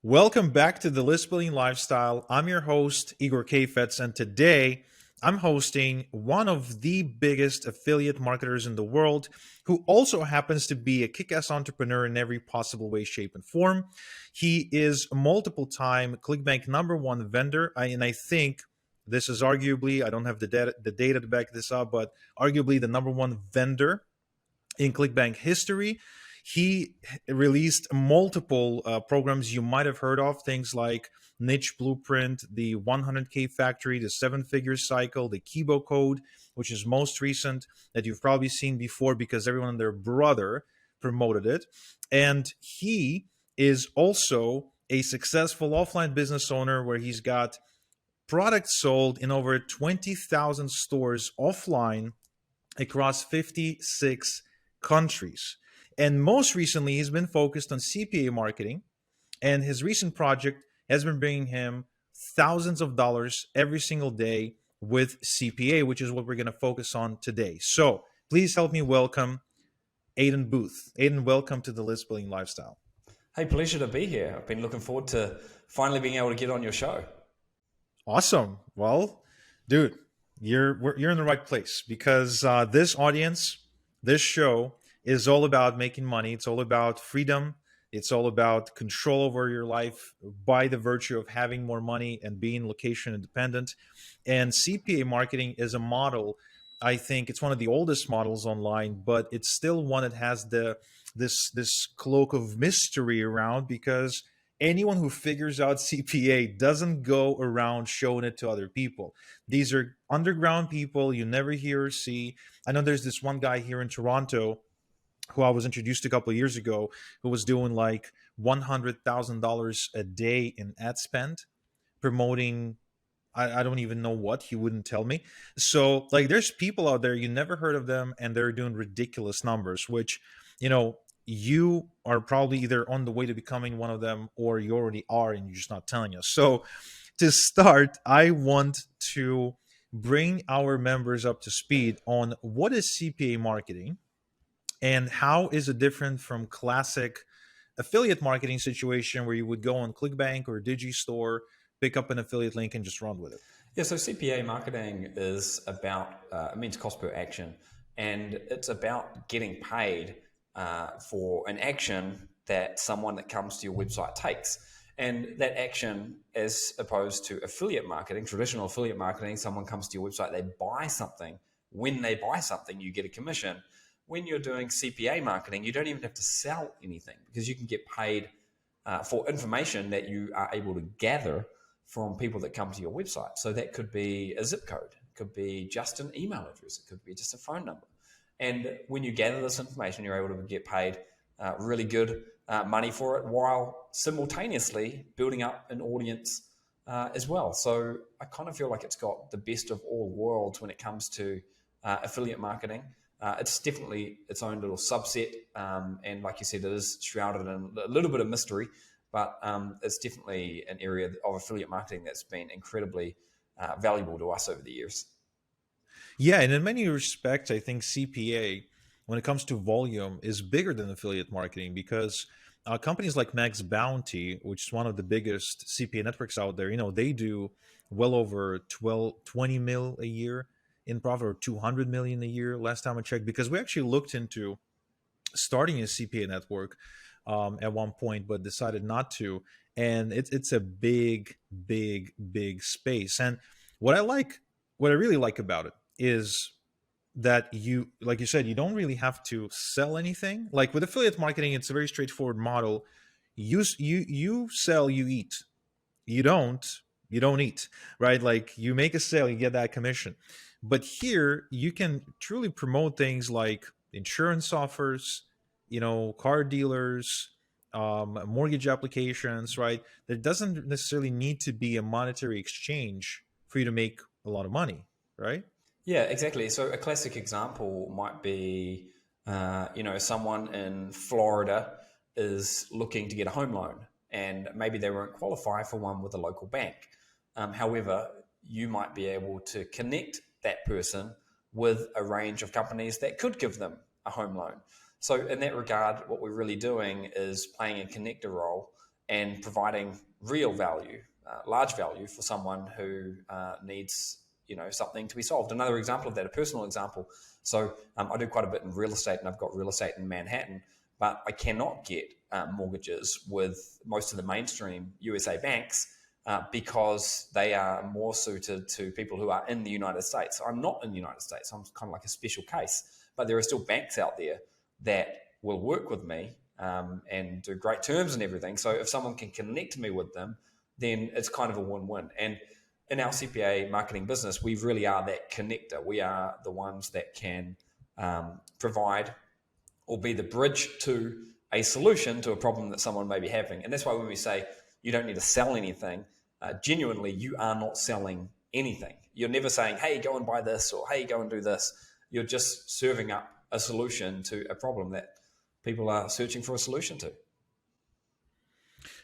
Welcome back to the List Building Lifestyle. I'm your host, Igor Kafetz, and today I'm hosting one of the biggest affiliate marketers in the world who also happens to be a kick ass entrepreneur in every possible way, shape, and form. He is a multiple time ClickBank number one vendor, and I think this is arguably, I don't have the data to back this up, but arguably the number one vendor in ClickBank history. He released multiple programs you might have heard of, things like Niche Blueprint, the 100K Factory, the Seven Figure Cycle, the Kibo Code, which is most recent that you've probably seen before because everyone and their brother promoted it. And he is also a successful offline business owner where he's got products sold in over 20,000 stores offline across 56 countries. And most recently, he's been focused on CPA marketing, and his recent project has been bringing him thousands of dollars every single day with CPA, which is what we're going to focus on today. So please help me welcome Aiden Booth. Aiden, welcome to the List Building Lifestyle. Hey, pleasure to be here. I've been looking forward to finally being able to get on your show. Awesome. Well, dude, you're in the right place because this audience, this show is all about making money. It's all about freedom. It's all about control over your life by the virtue of having more money and being location independent. And CPA marketing is a model. I think it's one of the oldest models online, but it's still one that has this cloak of mystery around because anyone who figures out CPA doesn't go around showing it to other people. These are underground people you never hear or see. I know there's this one guy here in Toronto who I was introduced to a couple of years ago who was doing like $100,000 a day in ad spend promoting. I don't even know what he wouldn't tell me. So like there's people out there you never heard of them and they're doing ridiculous numbers, which you know you are probably either on the way to becoming one of them or you already are and you're just not telling us. So to start, I want to bring our members up to speed on what is CPA marketing and how is it different from classic affiliate marketing situation where you would go on ClickBank or Digistore, pick up an affiliate link and just run with it. Yeah, so CPA marketing is about, it means cost per action, and it's about getting paid for an action that someone that comes to your website takes. And that action, as opposed to affiliate marketing, traditional affiliate marketing, someone comes to your website, they buy something. When they buy something, you get a commission. When you're doing CPA marketing, you don't even have to sell anything because you can get paid for information that you are able to gather from people that come to your website. So that could be a zip code, it could be just an email address, it could be just a phone number. And when you gather this information, you're able to get paid really good money for it while simultaneously building up an audience as well. So I kind of feel like it's got the best of all worlds when it comes to affiliate marketing. It's definitely its own little subset. And like you said, it is shrouded in a little bit of mystery, but it's definitely an area of affiliate marketing that's been incredibly valuable to us over the years. Yeah, and in many respects, I think CPA, when it comes to volume, is bigger than affiliate marketing because companies like Max Bounty, which is one of the biggest CPA networks out there, they do well over 20 mil a year in profit or 200 million a year last time I checked, because we actually looked into starting a CPA network at one point, but decided not to. And it's a big, big, big space. And what I like, what I really like about it is that you, like you said, you don't really have to sell anything. Like with affiliate marketing, it's a very straightforward model. You sell, you eat. You don't, you don't eat, right? Like you make a sale, you get that commission. But here you can truly promote things like insurance offers, car dealers, mortgage applications, right? There doesn't necessarily need to be a monetary exchange for you to make a lot of money, right? Yeah, exactly. So a classic example might be, someone in Florida is looking to get a home loan, and maybe they won't qualify for one with a local bank. However, you might be able to connect that person with a range of companies that could give them a home loan. So in that regard, what we're really doing is playing a connector role and providing real value, large value for someone who needs something to be solved. Another example of that, a personal example. So I do quite a bit in real estate, and I've got real estate in Manhattan, but I cannot get mortgages with most of the mainstream USA banks because they are more suited to people who are in the United States. I'm not in the United States. I'm kind of like a special case, but there are still banks out there that will work with me and do great terms and everything. So if someone can connect me with them, then it's kind of a win-win. And in our CPA marketing business, we really are that connector. We are the ones that can provide or be the bridge to a solution to a problem that someone may be having. And that's why when we say you don't need to sell anything, genuinely, you are not selling anything. You're never saying, hey, go and buy this, or hey, go and do this. You're just serving up a solution to a problem that people are searching for a solution to.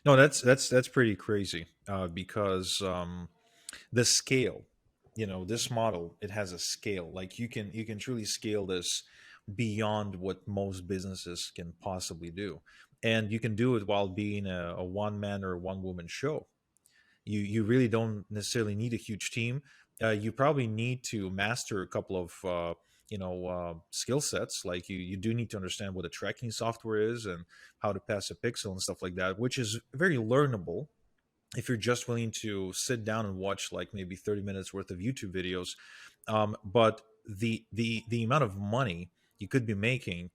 No, that's pretty crazy because the scale, this model, it has a scale. Like you can truly scale this beyond what most businesses can possibly do, and you can do it while being a one man or one woman show. You really don't necessarily need a huge team. You probably need to master a couple of skill sets. Like you do need to understand what a tracking software is and how to pass a pixel and stuff like that, which is very learnable if you're just willing to sit down and watch like maybe 30 minutes worth of YouTube videos. But the amount of money you could be making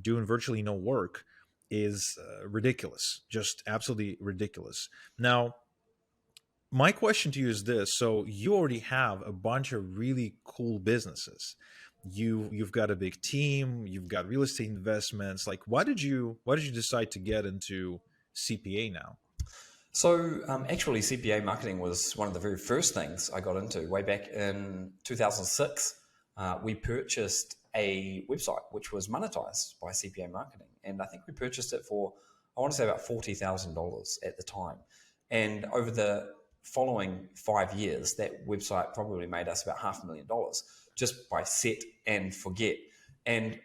doing virtually no work is ridiculous, just absolutely ridiculous. Now, my question to you is this: so you already have a bunch of really cool businesses. You've got a big team, you've got real estate investments. Like, why did you decide to get into CPA now? So, actually, CPA marketing was one of the very first things I got into way back in 2006. We purchased a website which was monetized by CPA marketing. And I think we purchased it for, I want to say about $40,000 at the time. And over the following 5 years, that website probably made us about $500,000 just by set and forget. And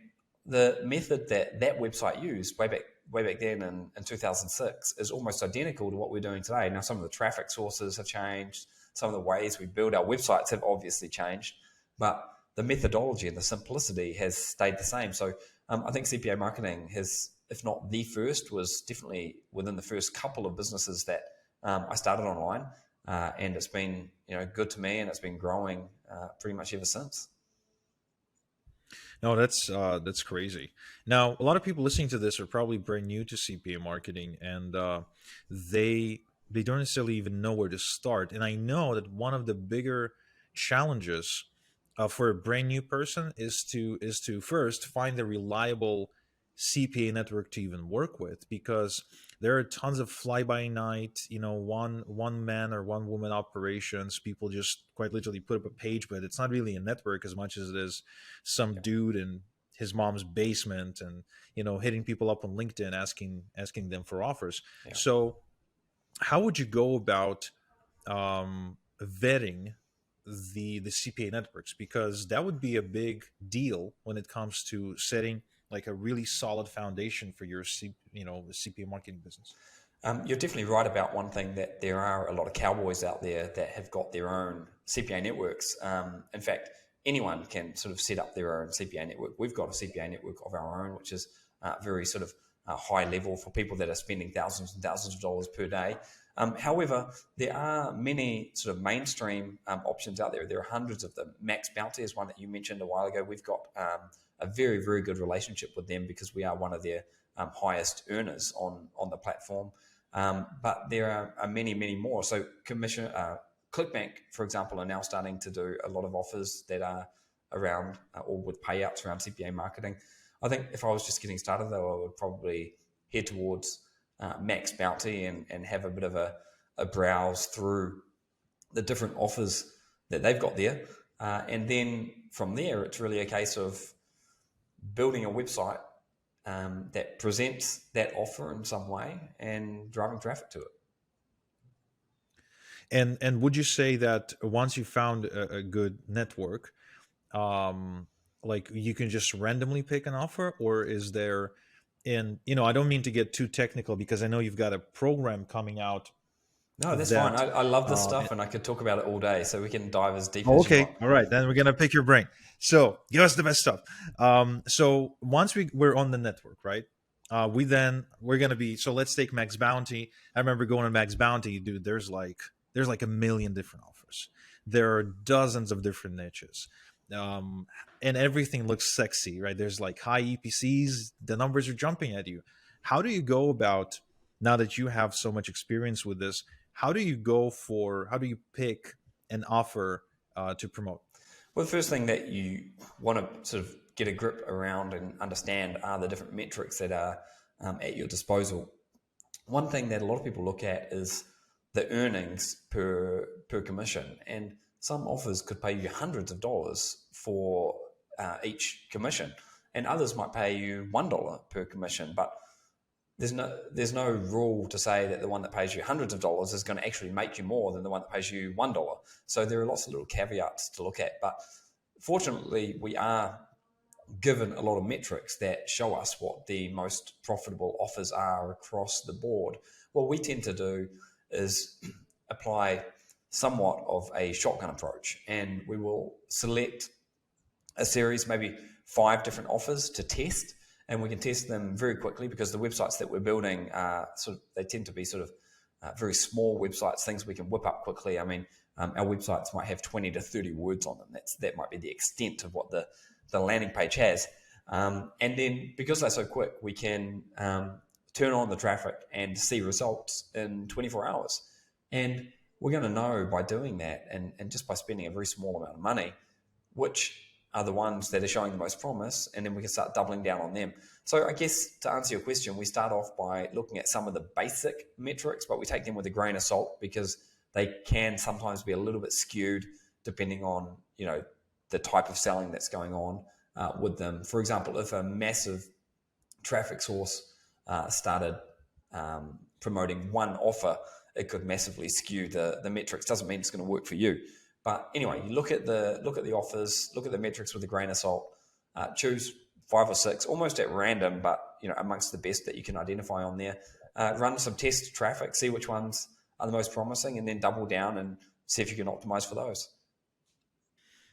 the method that that website used way back then in 2006 is almost identical to what we're doing today. Now, some of the traffic sources have changed. Some of the ways we build our websites have obviously changed, but the methodology and the simplicity has stayed the same. So I think CPA marketing has, if not the first, was definitely within the first couple of businesses that I started online. And it's been good to me, and it's been growing pretty much ever since. No, that's crazy. Now, a lot of people listening to this are probably brand new to CPA marketing, and they don't necessarily even know where to start. And I know that one of the bigger challenges for a brand new person is to first find a reliable CPA network to even work with, because there are tons of fly by night, one man or one woman operations. People just quite literally put up a page, but it's not really a network as much as it is some Yeah, dude in his mom's basement and hitting people up on LinkedIn asking them for offers. yeah. So how would you go about vetting the CPA networks, because that would be a big deal when it comes to setting like a really solid foundation for your CPA marketing business. You're definitely right about one thing, that there are a lot of cowboys out there that have got their own CPA networks. In fact, anyone can sort of set up their own CPA network. We've got a CPA network of our own, which is very sort of high level for people that are spending thousands and thousands of dollars per day. However, there are many sort of mainstream options out there. There are hundreds of them. Max Bounty is one that you mentioned a while ago. We've got a very, very good relationship with them because we are one of their highest earners on the platform. But there are many, many more. So ClickBank, for example, are now starting to do a lot of offers that are around or with payouts around CPA marketing. I think if I was just getting started, though, I would probably head towards Max Bounty and have a bit of a browse through the different offers that they've got there. And then from there, it's really a case of building a website that presents that offer in some way and driving traffic to it. And would you say that once you found a good network, um, like you can just randomly pick an offer, or is there and I don't mean to get too technical because I know you've got a program coming out No, that's fine. that I love this and- stuff, and I could talk about it all day. So we can dive as deep oh, as you okay, want. all right, then we're gonna pick your brain. So give us the best stuff. So once we're on the network, right? We're gonna be, so let's take Max Bounty. I remember going to Max Bounty, dude. There's like a million different offers. There are dozens of different niches, um, and everything looks sexy, right? There's like high EPCs. The numbers are jumping at you. How do you go about, now that you have so much experience with this? How do you pick an offer to promote? Well, the first thing that you want to sort of get a grip around and understand are the different metrics that are at your disposal. One thing that a lot of people look at is the earnings per commission, and some offers could pay you hundreds of dollars for each commission, and others might pay you $1 per commission. But there's no rule to say that the one that pays you hundreds of dollars is going to actually make you more than the one that pays you $1. So there are lots of little caveats to look at. But fortunately, we are given a lot of metrics that show us what the most profitable offers are across the board. What we tend to do is apply somewhat of a shotgun approach, and we will select a series, maybe 5 different offers to test, and we can test them very quickly because the websites that we're building are they tend to be very small websites, things we can whip up quickly. I mean, our websites might have 20 to 30 words on them. That might be the extent of what the landing page has. And then because they're so quick, we can turn on the traffic and see results in 24 hours. And we're going to know by doing that, and just by spending a very small amount of money, which are the ones that are showing the most promise, and then we can start doubling down on them. So I guess to answer your question, we start off by looking at some of the basic metrics, but we take them with a grain of salt because they can sometimes be a little bit skewed depending on the type of selling that's going on with them. For example, if a massive traffic source started promoting one offer, it could massively skew the metrics. Doesn't mean it's going to work for you. But anyway, you look at the offers, look at the metrics with a grain of salt, choose 5 or 6, almost at random, but amongst the best that you can identify on there. Run some test traffic, see which ones are the most promising, and then double down and see if you can optimize for those.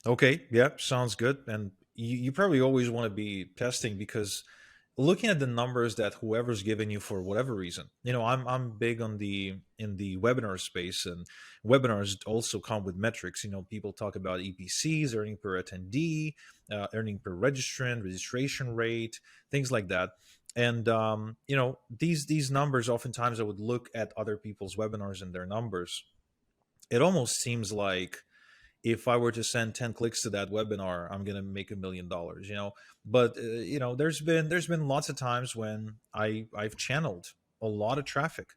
Okay, yeah, sounds good. And you probably always want to be testing because looking at the numbers that whoever's giving you for whatever reason, I'm big on in the webinar space, and webinars also come with metrics. People talk about EPCs, earning per attendee, earning per registrant, registration rate, things like that. And these numbers, oftentimes I would look at other people's webinars and their numbers. It almost seems like if I were to send 10 clicks to that webinar, I'm going to make $1 million. But there's been lots of times when I've channeled a lot of traffic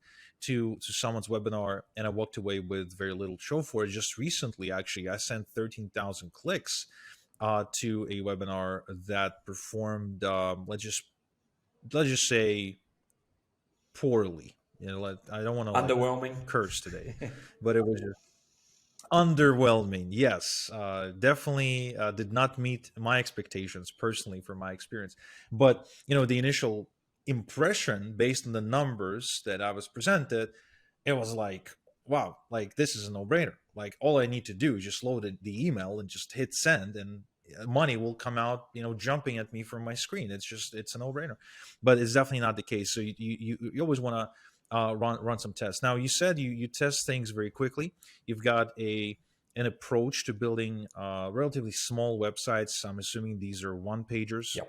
to someone's webinar, and I walked away with very little show for it. Just recently, actually, I sent 13,000 clicks to a webinar that performed, let's just say, poorly. I don't want to like Underwhelming. curse today, but it was just underwhelming. Yes, definitely did not meet my expectations personally from my experience. But the initial impression based on the numbers that I was presented, it was like, wow, like this is a no-brainer. Like all I need to do is just load the email and just hit send, and money will come out jumping at me from my screen. It's a no-brainer. But it's definitely not the case. So you always want to run some tests. Now, you said you test things very quickly. You've got an approach to building relatively small websites. I'm assuming these are one pagers, Yep.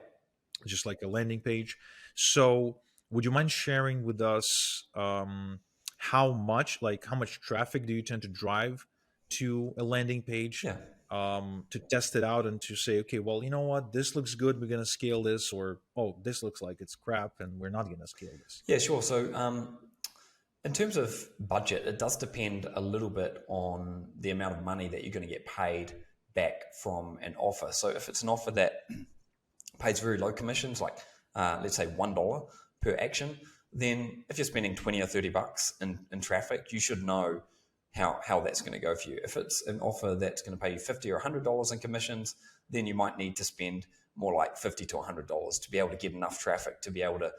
just like a landing page. So would you mind sharing with us how much traffic do you tend to drive to a landing page Yeah. to test it out and to say, okay, well, you know what, this looks good, we're going to scale this, or oh, this looks like it's crap and we're not going to scale this? Yeah, sure. So in terms of budget, it does depend a little bit on the amount of money that you're going to get paid back from an offer. So if it's an offer that pays very low commissions, like let's say $1 per action, then if you're spending 20 or 30 bucks in traffic, you should know how that's going to go for you. If it's an offer that's going to pay you $50 or $100 in commissions, then you might need to spend more like $50 to $100 to be able to get enough traffic to be able to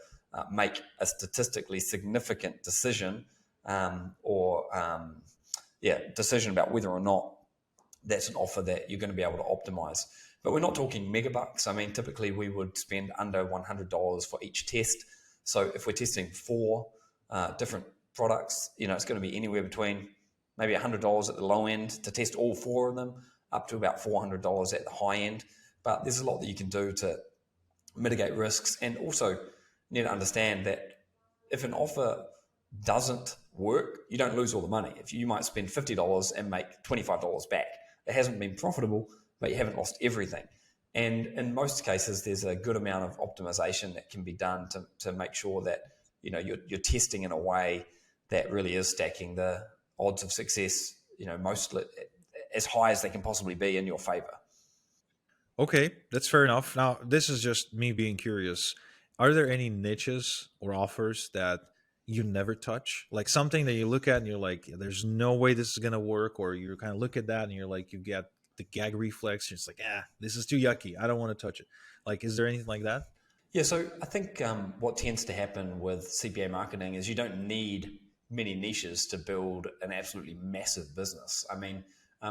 make a statistically significant decision, decision about whether or not that's an offer that you're going to be able to optimize. But we're not talking megabucks. I mean, typically we would spend under $100 for each test. So if we're testing four different products, it's going to be anywhere between maybe $100 at the low end to test all four of them, up to about $400 at the high end. But there's a lot that you can do to mitigate risks, and also need to understand that if an offer doesn't work, you don't lose all the money. If you might spend $50 and make $25 back, it hasn't been profitable, but you haven't lost everything. And in most cases, there's a good amount of optimization that can be done to make sure that you're testing in a way that really is stacking the odds of success, mostly as high as they can possibly be in your favor. Okay, that's fair enough. Now, this is just me being curious. Are there any niches or offers that you never touch? Like something that you look at and you're like, there's no way this is going to work. Or you kind of look at that and you're like, you get the gag reflex. You're just like, this is too yucky. I don't want to touch it. Like, is there anything like that? Yeah, so I think what tends to happen with CPA marketing is you don't need many niches to build an absolutely massive business. I mean,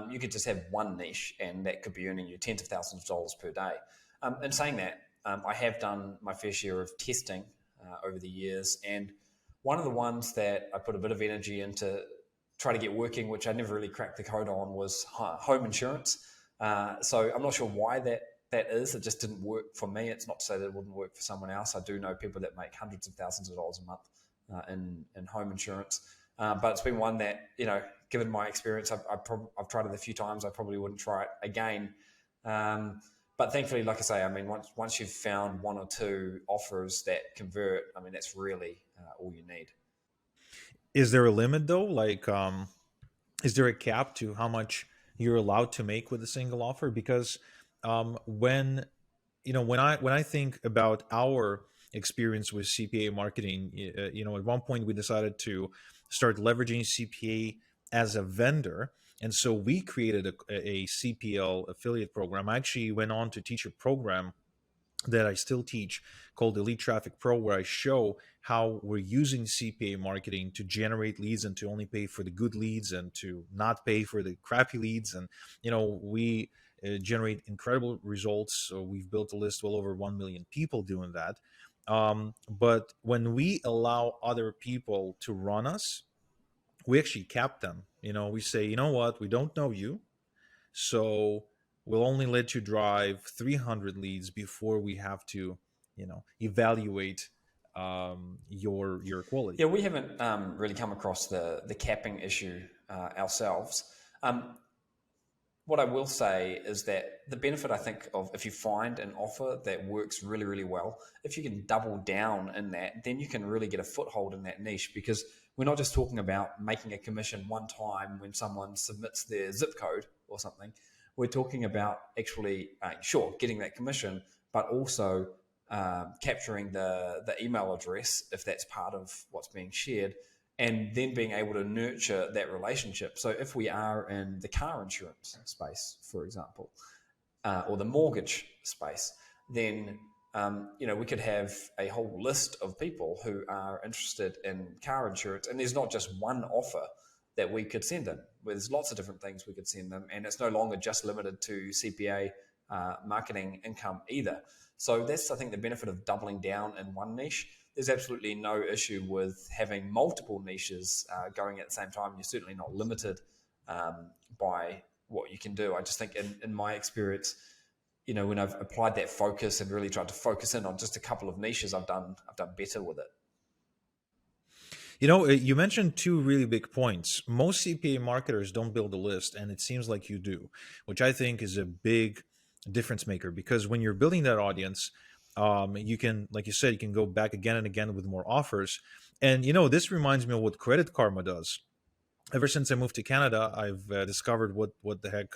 you could just have one niche and that could be earning you tens of thousands of dollars per day. In saying that, I have done my fair share of testing over the years, and one of the ones that I put a bit of energy into try to get working, which I never really cracked the code on, was home insurance. So I'm not sure why that is. It just didn't work for me. It's not to say that it wouldn't work for someone else. I do know people that make hundreds of thousands of dollars a month in home insurance. But it's been one that, given my experience, I've tried it a few times. I probably wouldn't try it again. But thankfully, like I say, I mean, once you've found one or two offers that convert, I mean, that's really all you need. Is there a limit though? Like, is there a cap to how much you're allowed to make with a single offer? Because when when I think about our experience with CPA marketing, at one point we decided to start leveraging CPA as a vendor, and so we created a CPL affiliate program. I actually went on to teach a program that I still teach called Elite Traffic Pro, where I show how we're using CPA marketing to generate leads and to only pay for the good leads and to not pay for the crappy leads. And, we generate incredible results. So we've built a list well over 1 million people doing that. But when we allow other people to run us, we actually cap them. We say, you know what, we don't know you. So we'll only let you drive 300 leads before we have to, evaluate your quality. Yeah, we haven't really come across the capping issue ourselves. What I will say is that the benefit, I think, of if you find an offer that works really, really well, if you can double down in that, then you can really get a foothold in that niche, because we're not just talking about making a commission one time when someone submits their zip code or something. We're talking about actually, sure, getting that commission, but also capturing the email address if that's part of what's being shared, and then being able to nurture that relationship. So if we are in the car insurance space, for example, or the mortgage space, then we could have a whole list of people who are interested in car insurance, and there's not just one offer that we could send them. There's lots of different things we could send them, and it's no longer just limited to CPA marketing income either. So that's, I think, the benefit of doubling down in one niche. There's absolutely no issue with having multiple niches going at the same time. You're certainly not limited by what you can do. I just think in my experience, when I've applied that focus and really tried to focus in on just a couple of niches, I've done better with it. You mentioned two really big points. Most CPA marketers don't build a list, and it seems like you do, which I think is a big difference maker, because when you're building that audience, you can, like you said, you can go back again and again with more offers. And, this reminds me of what Credit Karma does. Ever since I moved to Canada, I've discovered what the heck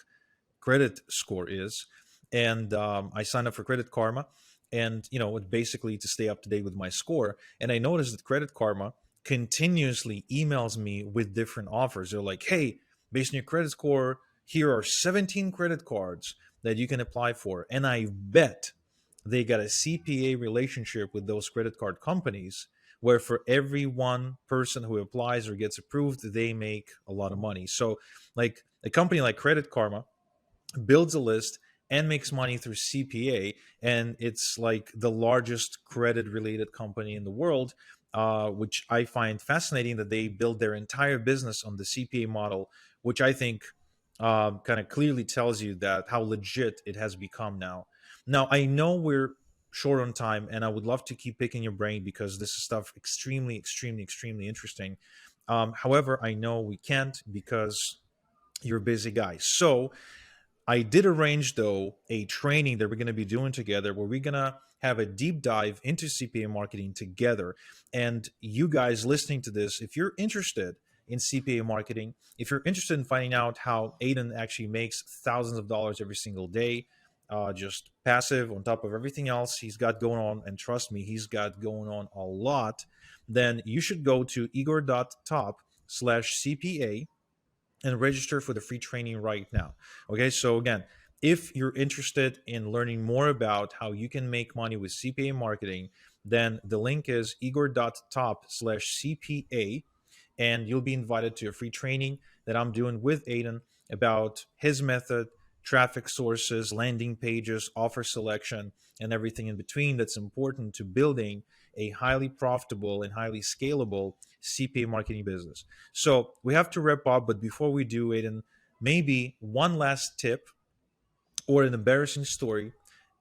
credit score is. And I signed up for Credit Karma, and, basically to stay up to date with my score. And I noticed that Credit Karma continuously emails me with different offers. They're like, hey, based on your credit score, here are 17 credit cards that you can apply for. And I bet they got a CPA relationship with those credit card companies, where for every one person who applies or gets approved, they make a lot of money. So, like a company like Credit Karma builds a list and makes money through CPA, and it's like the largest credit related company in the world, which I find fascinating that they build their entire business on the CPA model, which I think kind of clearly tells you that how legit it has become now. Now, I know we're short on time, and I would love to keep picking your brain because this is stuff extremely, extremely, extremely interesting. However, I know we can't because you're a busy guy. So, I did arrange, though, a training that we're going to be doing together where we're going to have a deep dive into CPA marketing together. And you guys listening to this, if you're interested in CPA marketing, if you're interested in finding out how Aiden actually makes thousands of dollars every single day, just passive on top of everything else he's got going on, and trust me, he's got going on a lot, then you should go to igor.top/CPA and register for the free training right now. Okay, so again, if you're interested in learning more about how you can make money with CPA marketing, then the link is igor.top/CPA, and you'll be invited to a free training that I'm doing with Aiden about his method, traffic sources, landing pages, offer selection, and everything in between that's important to building a highly profitable and highly scalable CPA marketing business. So we have to wrap up, but before we do, Aiden, maybe one last tip or an embarrassing story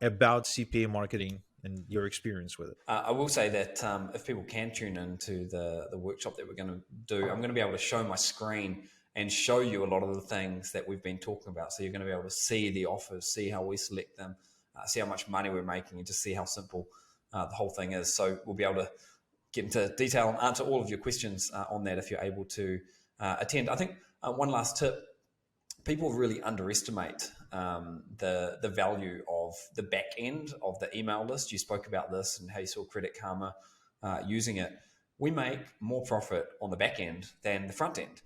about CPA marketing and your experience with it. I will say that if people can tune into the workshop that we're going to do, I'm going to be able to show my screen and show you a lot of the things that we've been talking about. So you're going to be able to see the offers, see how we select them, see how much money we're making, and just see how simple the whole thing is. So we'll be able to get into detail and answer all of your questions on that if you're able to attend. I think one last tip: people really underestimate the value of the back end of the email list. You spoke about this and how you saw Credit Karma using it. We make more profit on the back end than the front end.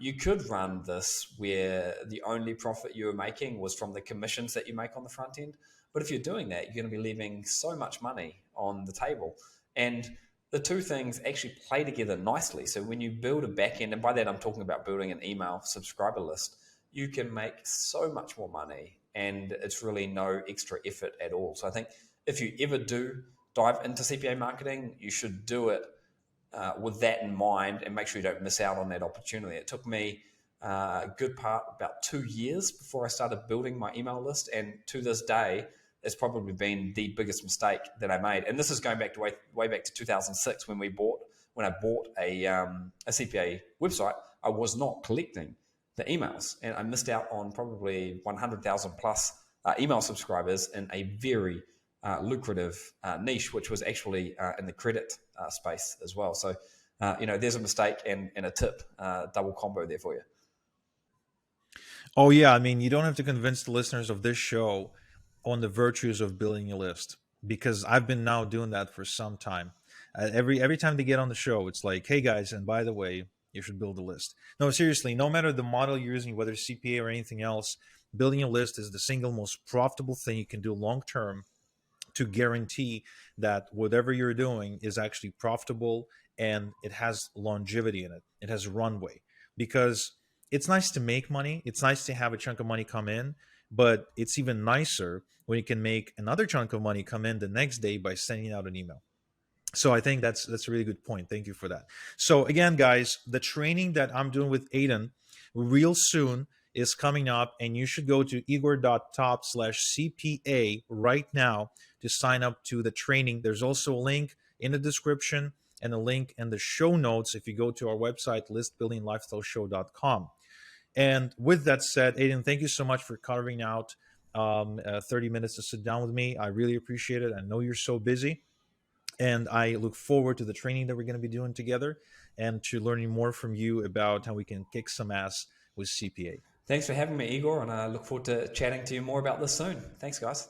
You could run this where the only profit you were making was from the commissions that you make on the front end. But if you're doing that, you're going to be leaving so much money on the table. And the two things actually play together nicely. So when you build a back end, and by that I'm talking about building an email subscriber list, you can make so much more money and it's really no extra effort at all. So I think if you ever do dive into CPA marketing, you should do it with that in mind and make sure you don't miss out on that opportunity. It took me a good part, about 2 years before I started building my email list. And to this day, it's probably been the biggest mistake that I made. And this is going back to way back to 2006 when I bought a CPA website. I was not collecting the emails, and I missed out on probably 100,000 plus email subscribers in a very lucrative niche, which was actually in the credit space as well. So, there's a mistake and a tip, double combo there for you. Oh yeah, I mean, you don't have to convince the listeners of this show on the virtues of building a list, because I've been now doing that for some time. Every time they get on the show, it's like, hey guys, and by the way, you should build a list. No, seriously, no matter the model you're using, whether it's CPA or anything else, building a list is the single most profitable thing you can do long term to guarantee that whatever you're doing is actually profitable and it has longevity in it. It has runway. Because it's nice to make money, it's nice to have a chunk of money come in, but it's even nicer when you can make another chunk of money come in the next day by sending out an email. So I think that's a really good point. Thank you for that. So again, guys, the training that I'm doing with Aiden real soon is coming up, and you should go to igor.top/CPA right now to sign up to the training. There's also a link in the description and a link in the show notes if you go to our website, listbuildinglifestyleshow.com. And with that said, Aiden, thank you so much for carving out 30 minutes to sit down with me. I really appreciate it. I know you're so busy. And I look forward to the training that we're going to be doing together and to learning more from you about how we can kick some ass with CPA. Thanks for having me, Igor, and I look forward to chatting to you more about this soon. Thanks, guys.